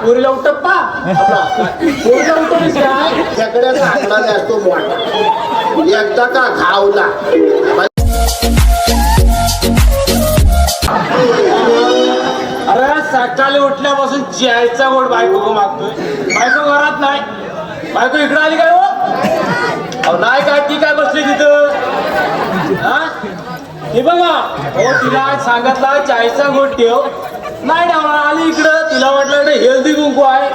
पुरीला उठप्पा पुरीला उठवलीस काय त्याकडे आकडा असतो मोठा एकदा का घावला अरे सकाळी उठल्यापासून जायचा गोड बायको मागतोय बायको घरात नाही बायको इकडे आली काय हो नाही काय ती काय बसली तिथं हा हे बघा हो तिला सांगितला चायचा गोड ठेव नाही ना आली इकडं तिला वाटलं इकडे हेल्दी कुंकू आहे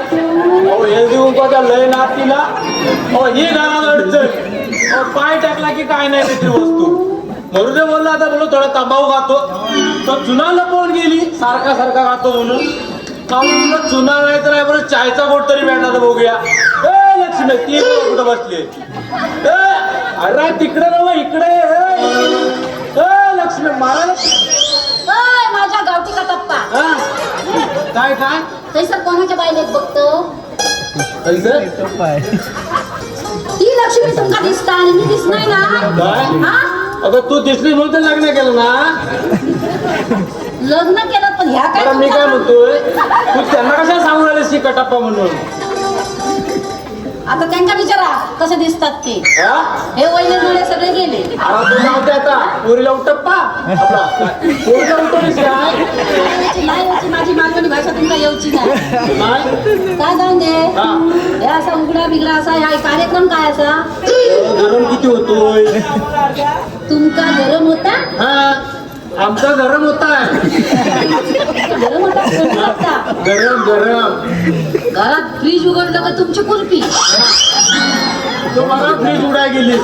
हो हेल्दी कुंकूचा लय नाद तिला हो ही घरात अडचण पाय टाकला की काय नाही तिथे वस्तू म्हणून ते बोललो आता बोललो थोडा तंबाखू खातो तर चुना लपवून गेली सारखा सारखा खातो म्हणून म्हणून चुना नाही तर आहे बरं चायचा गोड तरी भेटला तर बघूया ए लक्ष्मी ती कुठं बसली अरे तिकडे ना इकडे लक्ष्मी मला माझ्या गावठी का टप्पा काय काय तैसर कोणाच्या बाईलेत बघतो ती लक्ष्मी तुमका दिसता आणि मी दिसणार ना अगं तू दिसली म्हणून तर लग्न केलं ना लग्न केलं पण ह्या काय मी काय म्हणतोय तू त्यांना कशा सांगून आलीस की कटप्पा म्हणून आता त्यांना विचारा कसे दिसतात ते हे वैले सगळे गेले आता पुरीला उठप्पा पुरीला उठवलीस नाही माझी मालवणी भाषा तुमका येऊची नाही काय जाऊन दे हे असा उघडा बिगडा असा हा कार्यक्रम काय असा गरम किती होतोय तुमका गरम होता आमचा गरम होता गरम होता गरम गरम घरात फ्रीज उघडलं का तुमची कुल्फी तो मला फ्रीज उडाय गेलीस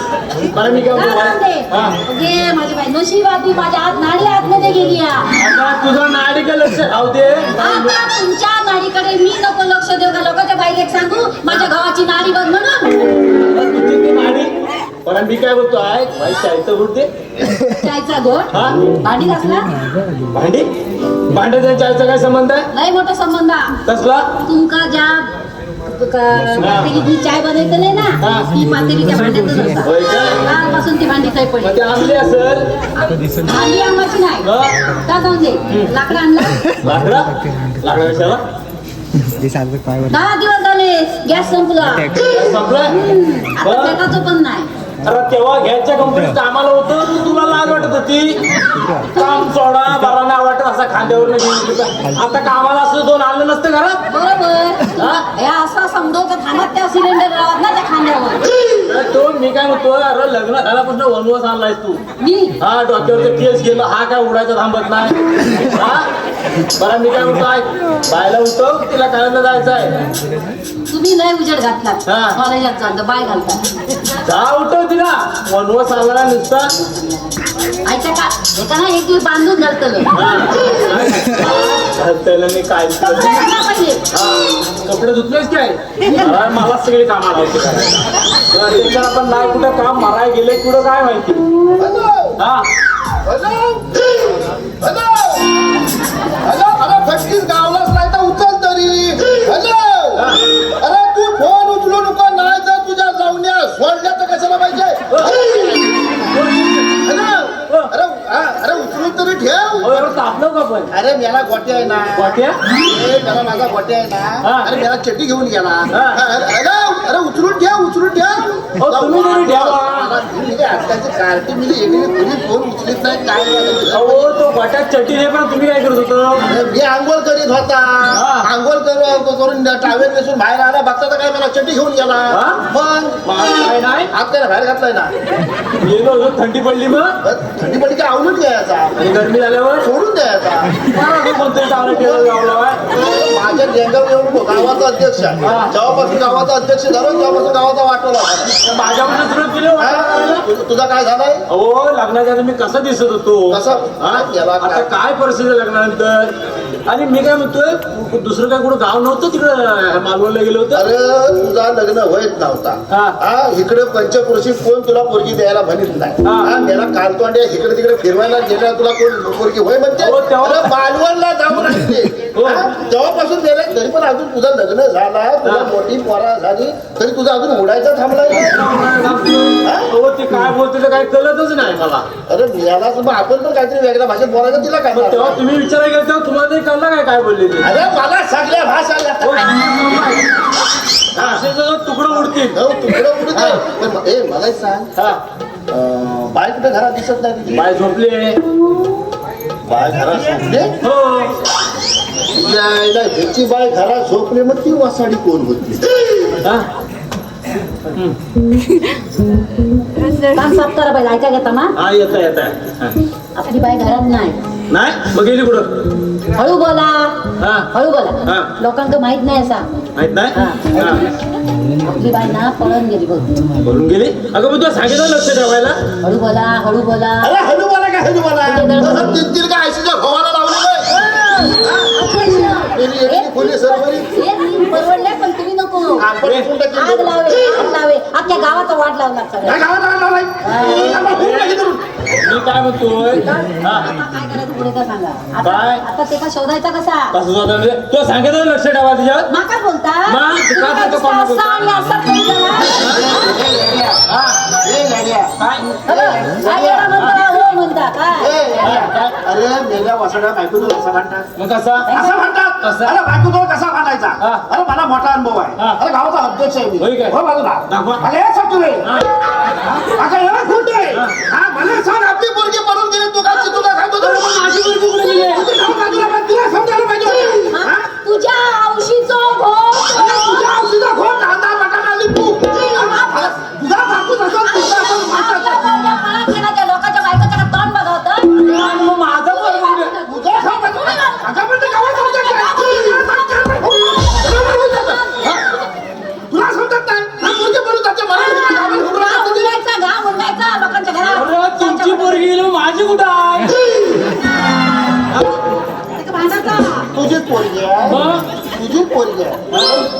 मला मी काय माझी बाई नशिबाती माझ्या हात नाडी आतमध्ये गेली आता तुझं नाडी का लक्ष राहू दे आता तुमच्या नाडीकडे मी नको लक्ष देऊ का लोकांच्या बाईक सांगू माझ्या गावाची नाडी बघ म्हणून तुझी नाडी पण मी काय बोलतो आहे भाई चायचं बोलते चायचा गोड भांडी कसला भांडी भांड्याचा चायचा काय संबंध आहे लय मोठा संबंध कसला तुमका ज्या पातेली चाय बनवतले ना ती पातेली त्या भांड्यात पासून ती भांडी काही पडली आणली असेल भांडी आंबाची नाही का जाऊन दे लाकडं आणलं लाकडा कशाला 10 दिवस झाले गॅस संपला आता पेटाचं पण नाही अरे तेव्हा गॅसच्या कंपनीत कामाला होतं तू तुला लाज वाटत होती काम सोडा बरा नाही वाटत असा खांद्यावर आता कामाला असं दोन आणलं नसतं घरात बरोबर हे असं समजव का थांबत त्या सिलेंडर राहत ना त्या खांद्यावर तो मी काय म्हणतो अरे लग्न झाल्यापासून वनवास आणलायस तू मी हा डोक्यावरचं केस गेलं हा काय उडायचं थांबत नाही हा बरं मी काय म्हणतो बायला उठव तिला काळायला जायचं आहे तुम्ही लय उजेड घातलात कॉलेजात चालतं बाय घालता जा उठव तिला वनवास आणला नुसता ऐका का एका ना एक दिवस बांधून घालतलं मी काय कपडे धुतलेस काय मला सगळे कामाला होते त्याच्यात आपण नाही कुठं काम मारायला गेले कुठं काय माहिती हा फटकीस गावलाच नाही तर उचल तरी अरे तू फोन उचलू नको नाही जर तुझ्या जाऊन्या सोडल्या तर कशाला पाहिजे अरे उचलून तरी ठेव तापलं का पण अरे मेला गोट्या आहे ना गोट्या मेला माझा गोट्या आहे ना अरे मेला चड्डी घेऊन गेला अरे उचलून ठेव आजकालची कार्टी मिली कोणी फोन उचलीत नाही काय तो गोट्यात चड्डी नाही पण तुम्ही काय करत होतो मी आंघोळ करीत होता आंघोळ करून टावेल नेसून बाहेर आला बघता तर काय मला चड्डी घेऊन गेला मग काय नाही आज काय बाहेर घातलाय ना गेलो थंडी पडली मग थंडी पडली की आवडून द्यायचा आणि गरमी झाल्यावर सोडून द्यायचा कोणतरी चांगलं केलं गावला माझ्या लेंगावर येऊन गावाचा अध्यक्ष आहे जेव्हापासून गावाचा अध्यक्ष झालो तेव्हापासून गावाचा वाटवला माझ्याकडे सुरू केलं तुझा काय झालाय हो लग्नाच्या आधी मी कसं दिसत होतो कसं आता काय परिस्थिती लग्नानंतर आणि मी काय म्हणतोय दुसरं काय कुठं गाव नव्हतं तिकडं मालवणला गेलो होतं अरे तुझा लग्न होत नव्हता इकडे पंचपुरुषी कोण तुला पोरगी द्यायला म्हणत नाही मेला कालतोंड्या इकडे तिकडे फिरवायला गेल्या तुला कोण पोरगी होय म्हणते मालवणला जाऊन आणते तेव्हापासून गेल्या तरी पण अजून तुझं लग्न झाला तुला मोठी पोरा झाली तरी तुझा अजून उडायचा थांबलाय हो ते काय बोलते ते काही कळतच नाही मला अरे याला मग आपण पण काहीतरी वेगळ्या भाषेत बोलायचं तिला काय तेव्हा तुम्ही विचारायला गेला तेव्हा तुम्हाला कळलं काय बोलले ते अरे मला सगळ्या भाषा मला एक सांग, हा बाय कुठे घरात दिसत नाही तुझी? बाय झोपली बाय घरात झोपले? हो यायला ह्याची बाय घरात झोपले, मग ती वासाडी कोण होती? हा काम साफ करा पाहिजे, ऐका घेता मा हा येत आपली बाई घरात नाही. नाही मग गेली कुठं? हळू बोला, हा हळू बोला, हा. लोकांना माहित नाही असा. माहित नाही हा. हा. आपली बाई ना पळून गेली बघ. बोलून गेली. अगं पण तुला सांगितलं लक्ष ठेवायला. हळू बोला, हळू बोला. अरे हळू बोला का हळू बोला? तसं तीन का आयसीच्या भावाला लावले पोलीस परवडले पण तुम्ही नको. आपण आग लावे, आग लावे, अख्ख्या गावाचा वाट लावणार सगळं. मी काय म्हणतोय हा काय करायचं पुढे का सांगा. काय? आता ते का शोधायचा कसा? कसं होतं म्हणजे तुला सांगितलं लक्ष ठेवा तिच्यावर. मा काय बोलता? मा, तू काय बोलतो, कोण बोलतो? असा आणि असा बोलता. हा काय काय येडा म्हणता, हो म्हणता काय? अरे मेल्या वासड्या बायको तो कसा भांडतात? मग कसा असं म्हणतात. कसं? अरे बायको तो कसा भांडायचा? हा. अरे मला मोठा अनुभव आहे. हा. अरे गावाचा अध्यक्ष आहे मी. होय काय? हो बाजूला. दाखवा. अरे हे सांग तुम्ही. हा. अगं एवढं खोट आहे. हा मला सांग, आपली पोरगी पडून गेली, तू काय तुला सांगतो तर माझी पोरगी कुठे गेली आहे? तुझं नाव बाजूला पण तुला समजायला पाहिजे होतं. हा? हा? तुझ्या औशीचो घोट. अरे तुझ्या औषधा खोट अंदा बटाटा आली तू. तुझा बापूच असं तुझा आपण म्हणतात. लोकांच्या बायकोच्या तोंड बघावतं. मग माझं पोरगं गेलं. तुझं सांग अगं पण ते गावात समजत नाही. तुला समजत नाही. हा पोरगी पडून जाते मला गावाला घुमरा गाव करते. उडवायचा, गाव उडवायचा लोकांच्या घरात. अरे तुमची पोरगी गेली माझी कुठं आहे? त्याचं भांडायचं. तुझीच पोरगी आहे. मग तुझीच पोरगी आहे.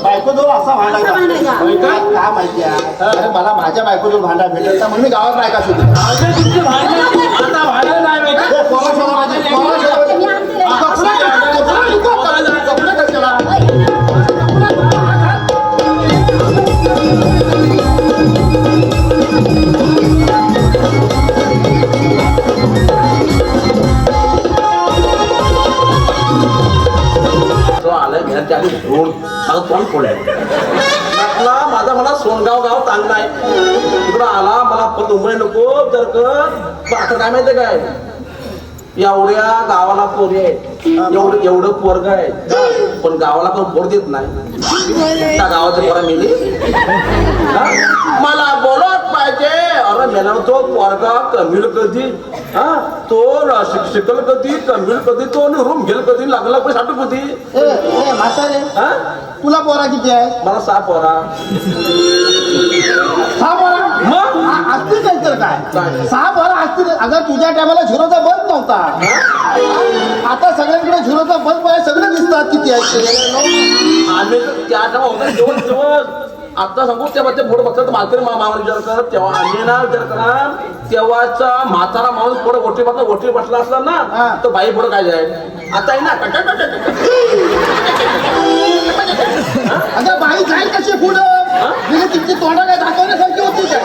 बायको जवळ असा असा भांडायचा. भांडायचा. होय काय? काय माहिती आहे? अरे मला माझ्या बायको जवळ भांडा भेटत म्हणून मी गावात नाही का शोधू. अगं तुमची भांडण आता भांडण नाही बाई का? पोरं शोधा माझे, पोरं शोधा. मी आणते रे. कपडे कर त्याला. तो आलाय घराच्या आधी धरून माझं तोंड फोडलंय. म्हटला माझा मला सोनगाव गाव चांगला आहे, तिकडं आला मला पण मुंबई नको तर पण आता काय माहितीये काय, एवढ्या गावाला पोरी आहे, एवढं पोरग आहे, पण गावाला पण पोर देत नाही. त्या गावाची पोरं मेली. हा? मला बोलत पाहिजे. अरे मेला तो पोरगा कमील कधी, हा तो शिकल कधी, कमील कधी, तो रूम घेल कधी, लागला पण साठू कधी. ए म्हातारे, हा तुला पोरा किती आहे? मला 6 पोरा. 6 पोरा? मग असतील काय तर काय? काय? 6 पोरा असतील. अगं तुझ्या टायमाला झिरोचा बल्ब नव्हता. आता सगळ्यांकडे झिरोचा बल्ब आहे, सगळे दिसतात किती आहे. आम्ही त्या तेव्हा होता दिवस आता सांगू तेव्हा ते पुढे बघतात मालकरी मामावर विचार करत, तेव्हा आम्ही ना विचार करा तेव्हाचा म्हातारा माणूस पुढे ओटी बसला असला हा. ना तर बाई पुढे काय जाईल. आता आहे ना अगं बाई जाईल कशी पुढं? म्हणजे तिची तोंड काय दाखवण्यासारखी होती का?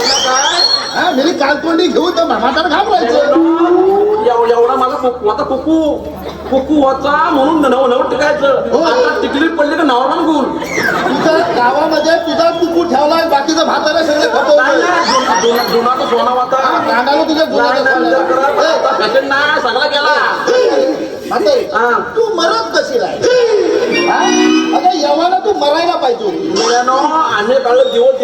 हा मेरी कालतोंडी घेऊन तर म्हातारा घाबरायचं. एवढा माझा कुकू आता कुकू होता म्हणून नव टिकायचं. आता टिकली पडली का नाव पण गुल. तुझ्या गावामध्ये तुझा कुकू ठेवलाय, बाकीचं म्हातारा सगळे फसवलं. जुनाचा सोना होता. कांडाला तुझ्या फॅशन नाही सगळा गेला. म्हातारे हा. तू मरत कशी राहील? अगं यवाला तू मरायला पाहिजे होती. मिळानो आम्ही काढलं दिवस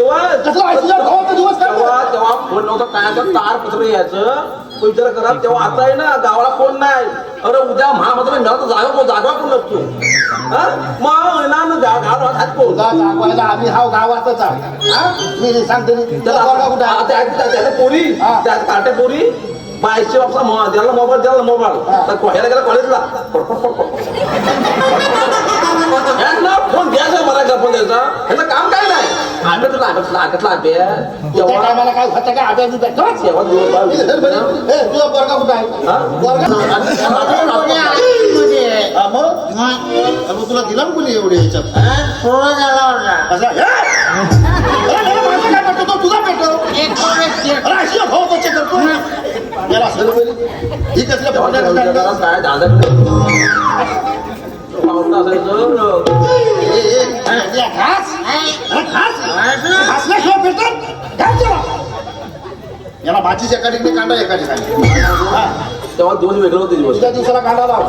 कसला आयसीच्या भावाचा दिवस काढला? तेव्हा फोन नव्हता, काय तार पत्र यायचं. विचार करा तेव्हा आता आहे ना गावाला फोन नाही. अरे उद्या महामात्र मिळाला तर जागा पण नसतो. मग ना गावाला हात कोण तुला दाखवायला आम्ही हा गावातच आहोत. हा? मी सांगते त्याला कुठं आहे? त्याच्या पोरी हा. त्या काट्या पोरी बायचे बापसा द्यायला मोबाईल तर कोह्याला गेला कॉलेजला फोन द्यायचा मला फोन द्यायचा. ह्याचं काम काय नाही. आगतला तुझ्या टायमाला काय होतं का? आधी तेव्हा तुझा पोरगा कुठं आहे? मग तुला दिला ना कोणी एवढे ह्याच्यात? असं, माझा काय पेटतो तो तुझा पेटतो. अरे अशी भाऊ कसे करतो याला असं बरी. ही कसल्या भावना काय दादा घास घासल्याशिवाय पेटत. भाजीच एका ठिकाणी कांदा एका ठिकाणी हा. तेव्हा दिवस वेगळे होते दिवस. दुसऱ्या दिवसाला कांदा लाव.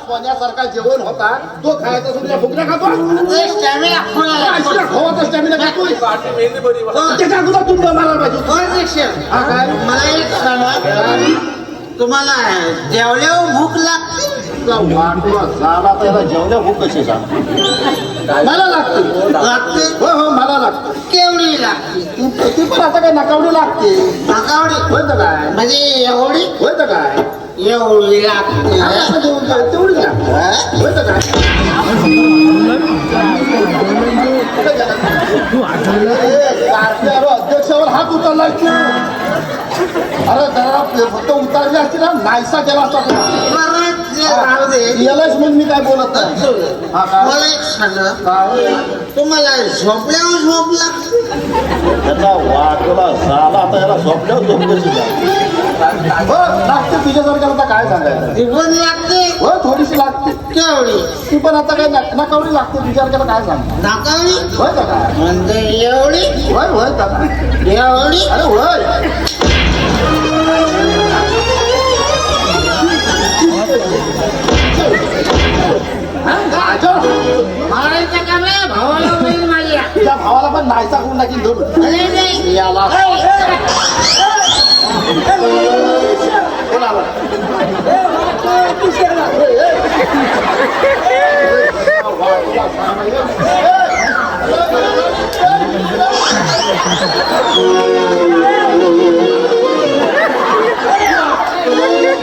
सोन्यासारखा जेवण होता तो खायचा सुद्धा फुकण्या खातो. स्टॅमिना खातोय. मेहंदी बरी बरं. त्याच्या तुला तुंब मारायला पाहिजे. हा काय? मला एक सांगा, तुम्हाला जेवल्यावर भूक लागते? वाटवा झाला त्याला जेवल्या भूक कशी सांग. मला लागते. हो हो मला लागते. केवढी लागते? ती पण आता काय नकावडी लागते. नकावडी होतं काय? म्हणजे एवढी? होतं काय? एवढी लागते. आता जेवण काय तेवढी लागते. होतं काय? अध्यक्षावर हात उचलला की अरे जरा फक्त उतारली असती ना नाहीसा केला असता बरं, ते राहू दे. यालाच मग मी काय बोलत नाही. हा काय? मला एक सांगा, काय? तुम्हाला झोपल्यावर झोप लागते? त्याचा वाटला झाला आता याला झोपल्यावर झोप कशी हो लागते तुझ्यासारख्या आता काय सांगायचं. ती पण लागते? हो थोडीशी लागते. केवढी? ती पण आता काय नकावडी लागते तुझ्यासारख्याला काय सांग. नकावडी होय का काय? म्हणजे एवढी? होय होय का काय? एवढी? अरे होय. मारायचं का नाही? भावाला होईल माझ्या. तुझ्या भावाला पण नाहीसा करून टाकीन धरून. अरे नाही. याला कोण आला?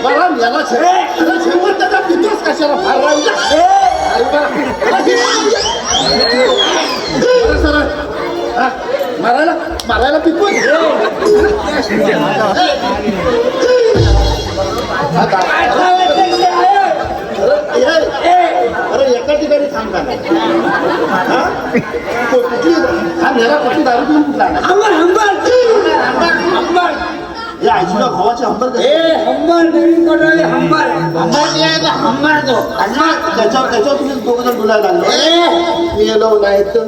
बरं, याला शेवट त्याचा पितोस कशाला फार राहिला. सर मारायला मारायला पितोय. अरे एका ठिकाणी थांबता कुठली हा मेरा कुठली दारू पिऊन कुठला या आईला भावाचे अंबर त्याच्यावर तुम्ही दोघ जण बोलायला लागले. मी येलो नाही तर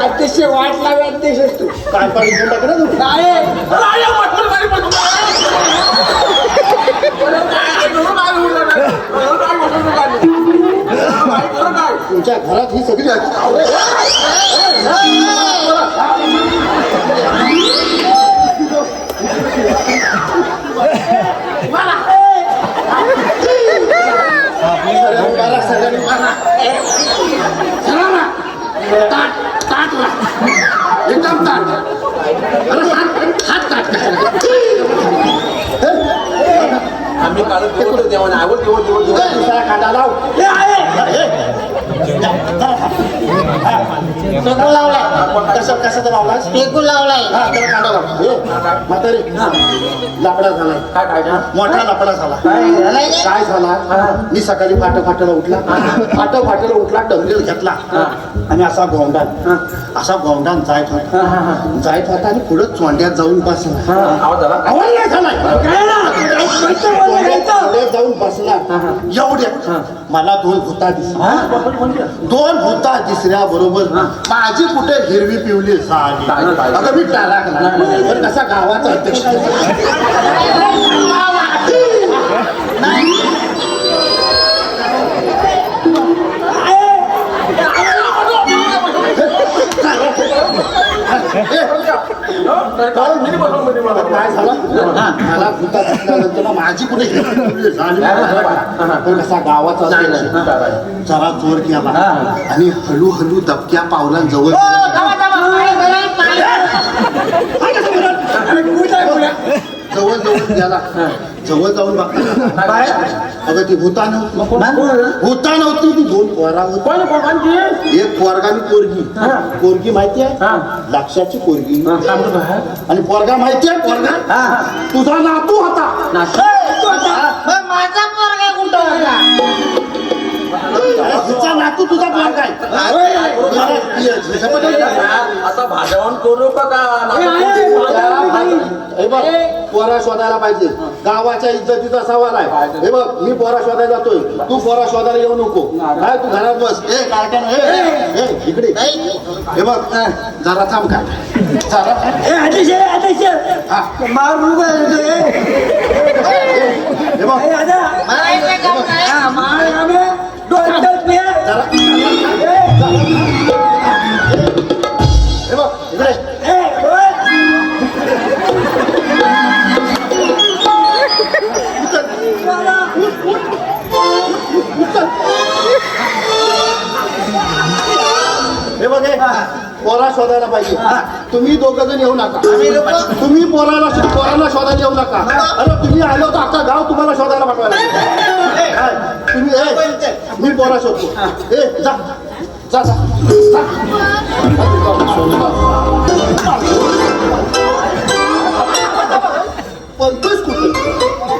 अध्यक्ष वाट लावे अध्यक्ष असतो. काय पाणी घेऊन टाकलं तू तुमच्या घरात ही सगळी सगळ्यांनी एकदम ताट. अरे हात ताट आम्ही काढत देवतो देवाने आवड देवत देवत देवत दुसरा कांदा लाव. टेकू लावलाय. कशाचा लावलास? टेकू लावलाय. हा त्याला कांदा लाव. म्हातारी लाकडा झालाय. काय काय मोठा लाकडा झाला. काय झाला? मी सकाळी फाटाला उठला. फाटाला उठला डंगेल घेतला आणि असा गोंडान जायत होता आणि पुढे चोंड्यात जाऊन बसला. आवाज झाला. आवाज नाही झाला. पुढे जाऊन बसला. एवढ्यात मला दोन भूता दिसल्या. दोन भूता दिसल्या बरोबर माझी कुठे हिरवी पिवली साडी. आता मी टाळाकला पण कसा गावाचा अध्यक्ष मला भूता दिसल्यानंतर ना माझी कुठे पण कसा गावाचा जरा जोर केला आणि हळूहळू दबक्या पावलां जवळ जवळ जवळ गेला जवळ जाऊन बघता काय अगं ती भूता नव्हती ती दोन पोरा होती एक पोरगा आणि पोरगी पोरगी माहिती आहे लक्षाची पोरगी आणि पोरगा माहिती आहे पोरगा तुझा नातू होता माझा पोरगा कुठं होता तिचा नातू तुझा पोरगा आहे आता भाजवण करू का हे बघ पोरा शोधायला पाहिजे गावाच्या इज्जतीचा सवाल आहे हे बघ मी पोरा शोधायला जातोय तू पोरा शोधायला येऊ नको काय तू घरात बस इकडे हे बघ जरा थांब काय जरा हे बघ हे बघ इकडे हे बघ पोरा शोधायला पाहिजे तुम्ही दोघं जण येऊ नका तुम्ही पोरांना शोधायला येऊ नका अरे तुम्ही आलो तर अख्खा गाव तुम्हाला शोधायला पाठवायला तुम्ही मी पोरा शोधतो जा जा जा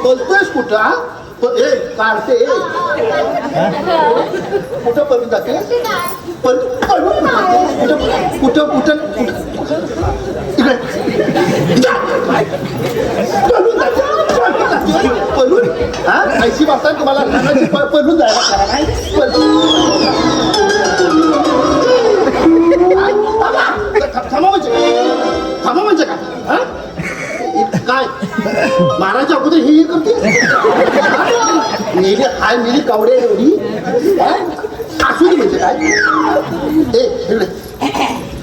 बोलतोयस कुठं हा काढते कुठं पळून जाते कुठं कुठं इकडे पळून जाते पळून हा ऐशी वाजता तुम्हाला लहानाची पळून जायला करा नाही थांबा म्हणजे काय हा काय महाराजच्या अगोदर हे करते मेली हाय मेली कवडे एवढी असू दे म्हणजे काय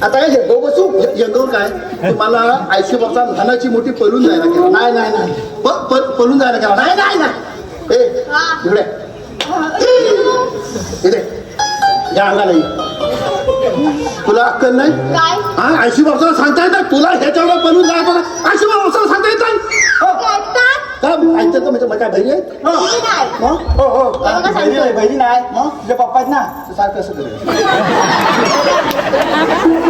आता काय जंगव बसू जंगवून काय तुम्हाला 80 वर्षात धनाची मोठी पळून जायला केला नाही नाही नाही पळून जायला केला नाही नाही नाही इकडे इकडे या अंगाला तुला अक्कल नाही हा 80 वर्षाला सांगता येतात तुला ह्याच्यावर पळून जायचं 80 वर्षाला सांगता येत नाही ऐकतात का म्हणजे काय बहिणी आहे हो बहिणी नाही मग तुझ्या पप्पा ना सारखं कसं करेल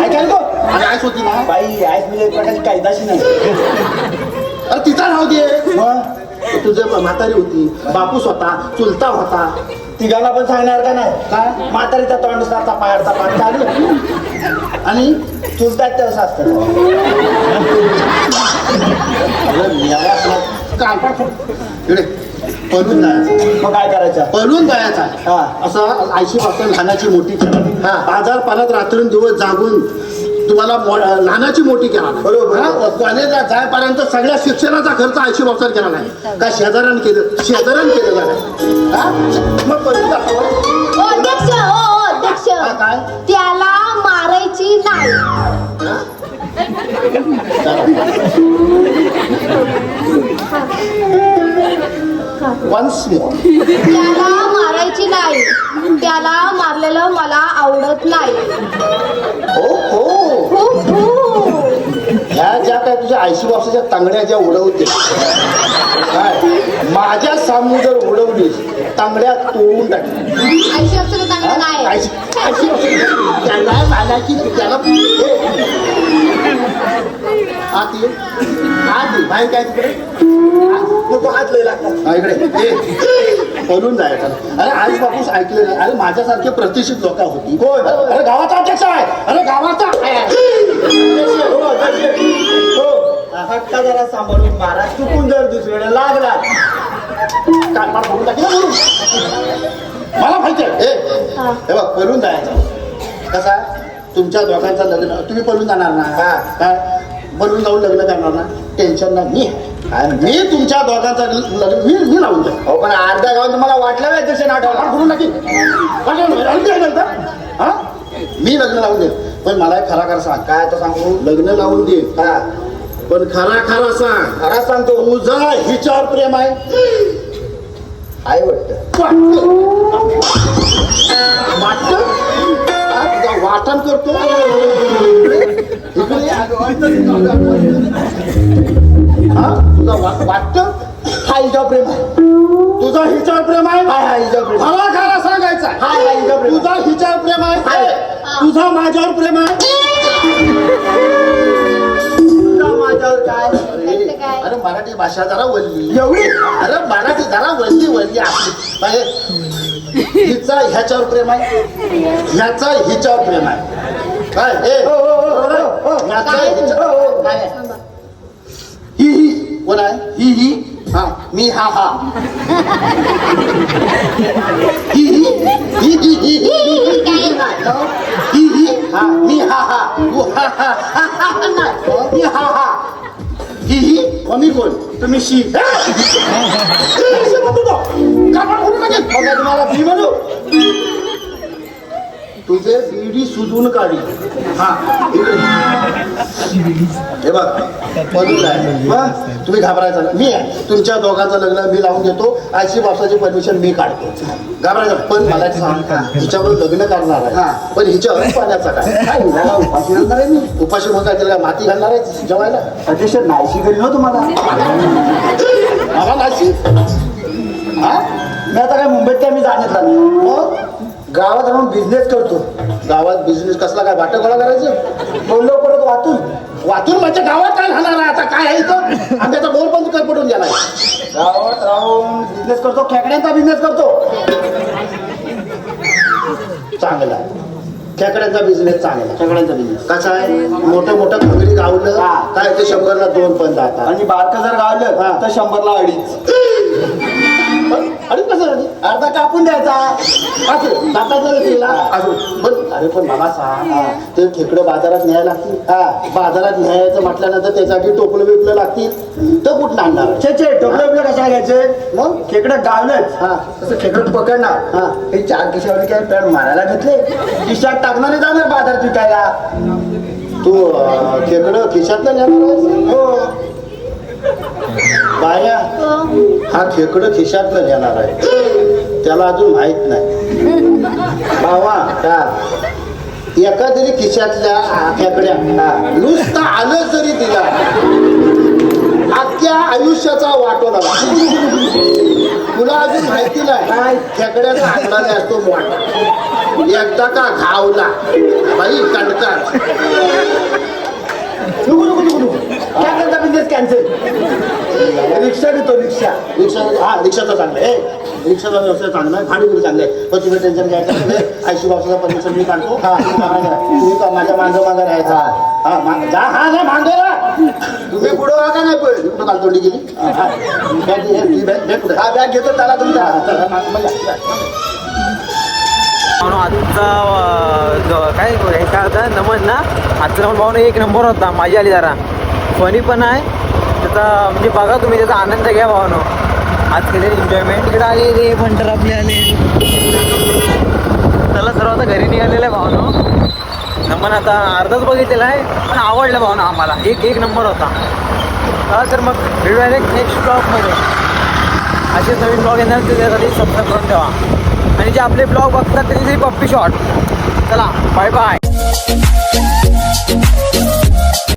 ऐकायला तो आयस होती ना बाई आयस म्हणजे एक प्रकारची कायदाशी नाही अरे तिचा राहू दे मग तुझं म्हातारी होती बापूस होता चुलता होता तिघांना पण सांगणार का नाही काय म्हातारीचा तोंडचा पायाचा पाठ चालू आणि चुलतात तसं असतं इकडे पळून जायचं मग काय करायचं पळून जायचा असं 80 वर्ष लहानाची मोठी केला बाजार पाण्यात रात्रंदिवस जागून तुम्हाला लहानाची मोठी केला बरोबर कॉलेजला जायपर्यंत सगळ्या शिक्षणाचा खर्च 80 वर्षात केला नाही का शेजाऱ्यानं केलेला नाही मग पळून अध्यक्ष काय त्याला मारायची नाही वन्स मोर त्याला मारायची नाही त्याला मारलेलं मला आवडत नाही ह्या ज्या काय तुझ्या 80 वर्षाच्या तांगड्या ज्या उडवते काय माझ्या सामने जर उडवलीस तांगड्या तोडून टाकली 80 वर्षाचं चांगलं नाही त्याला मानाची त्याला आत ये बाहेर काय तिकडे नको हात लय लागतात इकडे पळून जायचं अरे आज बापूस ऐकले नाही अरे माझ्यासारखे प्रतिष्ठित लोक होती अरे गावाचा अध्यक्ष आहे अरे गावाचा हक्का जरा सांभाळून मारा चुकून जर दुसरीकडे लागला काढणार फोडून टाकला मला माहिती आहे हे बघ पळून जायचं कसा तुमच्या दोघांचं लग्न तुम्ही पळून जाणार ना काय पळून जाऊन लग्न करणार ना टेन्शन नाही मी तुमच्या दोघांचं लग्न मी लावून जाऊ पण अर्ध्या गावात तुम्हाला वाटलं नाही तसे नाटक करून टाकी हा मी लग्न लावून दे पण मला खरा खरं सांग काय आता सांगू लग्न लावून दे पण खरा खरा सांग. खरा सांगतो. तुझा हिच्यावर प्रेम आहे? आहे वाटतं. वाटतं? तुझा वाटण करतो. इकडे ये. हा तुझा वाटतं? हा हिच्यावर प्रेम आहे. तुझा हिच्यावर प्रेम आहे? हा हिच्यावर प्रेम आहे. मला खरा सांगायचा. हा हिच्यावर प्रेम आहे. तुझा हिच्यावर प्रेम आहे? आहे. तुझा माझ्यावर प्रेम आहे? तुझा माझ्यावर काय? अरे मराठी भाषा जरा वल्ली. एवढी? अरे मराठी जरा वल्ली आपली. हिचा ह्याच्यावर प्रेम आहे, ह्याचा हिच्यावर प्रेम आहे. काय ह्याचा हिच्यावर काय आहे? ही कोण आहे? ही हा मी हा ही हा मी हा तू नाही मी हा ही मी कोण? तुम्ही शी. तुम्हाला मी म्हणू तुझे बीडी सुजून काढी. हा इकडे हे बघ मधून आहे. तुम्ही घाबरायचं ना. मी आहे तुमच्या दोघांचं लग्न मी लावून देतो. आयशी बापाची परमिशन मी काढतो. घाबरायचं. पण मला एक सांग, हिच्यावर लग्न करणार आहे पण हिच्यावर पाण्याचा काय उपाशी घालणार आहे मी. उपाशी मग काय तिला माती घालणार आहे जेवायला? अध्यक्ष नाहीशी करील ना तुम्हाला. मला नाशी. हा मी आता काय मुंबईत काय मी जाण्यातला नाही. मग गावात राहून बिझनेस करतो. गावात बिझनेस कसला काय वाटं गोळा करायचं? बोललो परत वाचून वाचून म्हणजे गावात काय राहणार आहे आता? काय आहे इथं? आंब्याचा बोल पण कर पडून गेलाय. गावात राहून बिझनेस करतो. खेकड्यांचा बिझनेस करतो. चांगला खेकड्यांचा बिझनेस चांगला. खेकड्यांचा बिझनेस कसा आहे? मोठं मोठं खगडी गावलं काय ते 100ला 2 पण जातात. आणि बारकं जर गावलं तर 100ला 2.5. अरे कसं झालं? अर्धा कापून द्यायचा. असं दाताचं तिला असं. पण अरे पण मला सांग ते खेकडं बाजारात न्यायला लागतील. बाजारात न्यायचं म्हटल्यानंतर त्यासाठी टोपलं बिपलं लागतील तर कुठं आणणार? छे टोपलं कशा घ्यायचे? मग खेकडं गावलंच तसं खेकडं पकडणार. हे 4 खिशावर काय पेड मारायला घेतले. खिशात टाकणार आणि जाणार बाजारात विकायला. तू खेकडं खिशातलं नेणार आहेस? हो. बाया हा खेकडं खिशातलं नेणार आहे त्याला अजून माहित नाही. बावा का एका जरी खिशातल्या खेकड्या नुसतं आलं जरी दिला अख्ख्या आयुष्याचा वाटोला तुला अजून माहिती नाही. खेकड्याचा आकडाने असतो मोठा. एकदा का घावला बाई कणकाच. खेकड्यांचा बिझनेस कॅन्सल. रिक्षा घेतो. रिक्षा रिक्षाचा चांगला आहे. रिक्षाचा व्यवसाय चांगला आहे. भाडे चांगले आहे. पण तुम्ही टेन्शन घ्यायचं नाही. 80 बाबसाचा परमिशन मी काढतो. तुम्ही का माझ्या मांजर मागं राहायचा. जा ना मांगेला. तुम्ही पुढं व्हा का नाही? पण कुठं कालतोंडी गेली. बॅग घेतो त्याला तुमचा. आजचा काय होतं नमन ना. आजचा नमन भाऊ एक नंबर होता. माझी आली जरा फनी पण आहे त्याचा. म्हणजे बघा तुम्ही त्याचा आनंद घ्या भावानो. आज केलेली एन्जॉयमेंट. इकडे आले रे फंटर आपले आले. त्याला सर्व आता घरी निघालेलं आहे भावानो. नमन आता अर्धाच बघितलेला आहे पण आवडलं भावानो आम्हाला. एक नंबर होता. तर मग भेटूया नेक्स्ट ब्लॉगमध्ये. असेच नवीन ब्लॉग येणार त्याच्यासाठी सबस्क्राईब करून ठेवा. आणि जे आपले ब्लॉग बघतात त्यांच्यासाठी पप्पी शॉट. चला बाय बाय.